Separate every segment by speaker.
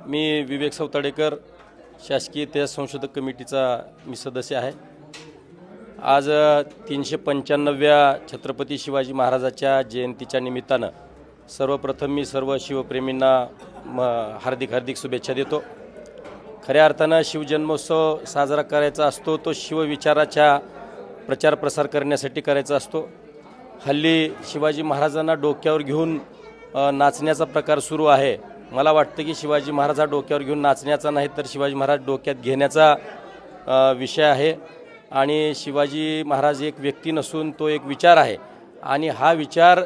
Speaker 1: मी विवेक सौताडेकर शासकीय इतिहास संशोधक कमिटीचा मी सदस्य आहे। आज 395व्या छत्रपती शिवाजी महाराजांच्या जयंतीच्या निमित्तानं सर्वप्रथम मी सर्व शिवप्रेमींना हार्दिक शुभेच्छा देतो। खऱ्या अर्थानं शिवजन्मोत्सव साजरा करायचा असतो तो शिवविचाराच्या प्रचार प्रसार करण्यासाठी करायचा असतो। हल्ली शिवाजी महाराजांना डोक्यावर घेऊन नाचण्याचा प्रकार सुरू आहे। मला वाटतं की शिवाजी महाराज हा डोक्यावर घेऊन नाचण्याचा नाही तर शिवाजी महाराज डोक्यात घेण्याचा विषय आहे आणि शिवाजी महाराज एक व्यक्ती नसून तो एक विचार आहे आणि हा विचार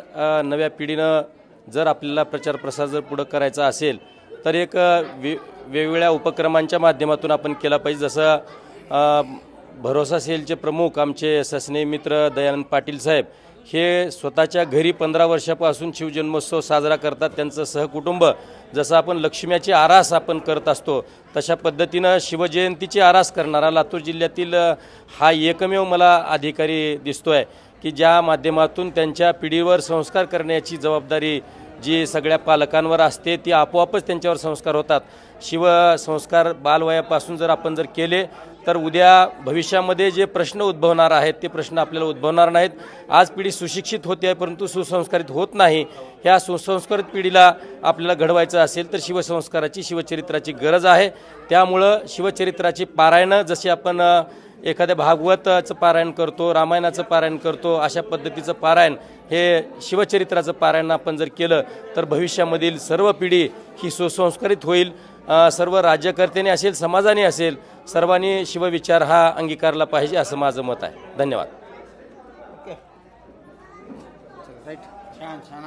Speaker 1: नव्या पिढीनं जर आपल्याला प्रचार प्रसार जर पुढे करायचा असेल तर एक वेगवेगळ्या उपक्रमांच्या माध्यमातून आपण केला पाहिजे। जसं भरोसा सेलचे प्रमुख आमचे सस्ने मित्र दयानंद पाटील साहेब हे स्वतःच्या घरी 15 वर्षापासून शिवजन्मोत्सव साजरा करतात। त्यांचं सहकुटुंब जसं आपण लक्ष्म्याची आरास आपण करत असतो तशा पद्धतीनं शिवजयंतीची आरास करणारा लातूर जिल्ह्यातील हा एकमेव मला अधिकारी दिसतोय की ज्या माध्यमातून त्यांच्या पिढीवर संस्कार करण्याची जबाबदारी जी सगळ्या पालकांवर असते ती आपोआपच त्यांच्यावर संस्कार होतात। शिवसंस्कार बालवयापासून जर आपण जर केले तर उद्या भविष्यामध्ये जे प्रश्न उद्भवणार आहेत ते प्रश्न आपल्याला उद्भवणार नाहीत। आज पिढी सुशिक्षित होते आहे परंतु सुसंस्कारित होत नाही। ह्या सुसंस्कारित पिढीला आपल्याला घडवायचं असेल तर शिवसंस्काराची शिवचरित्राची गरज आहे। त्यामुळं शिवचरित्राची पारायणं जशी आपण एखाद्या भागवताचं पारायण करतो, रामायणाचं पारायण करतो, अशा पद्धतीचं पारायण हे शिवचरित्राचं पारायण आपण जर केलं तर भविष्यामधील सर्व पिढी ही सुसंस्कारित होईल। सर्व राज्यकर्त्यांनी असेल, समाजाने असेल, सर्वांनी शिवविचार हा अंगीकारला पाहिजे असं माझं मत आहे। धन्यवाद।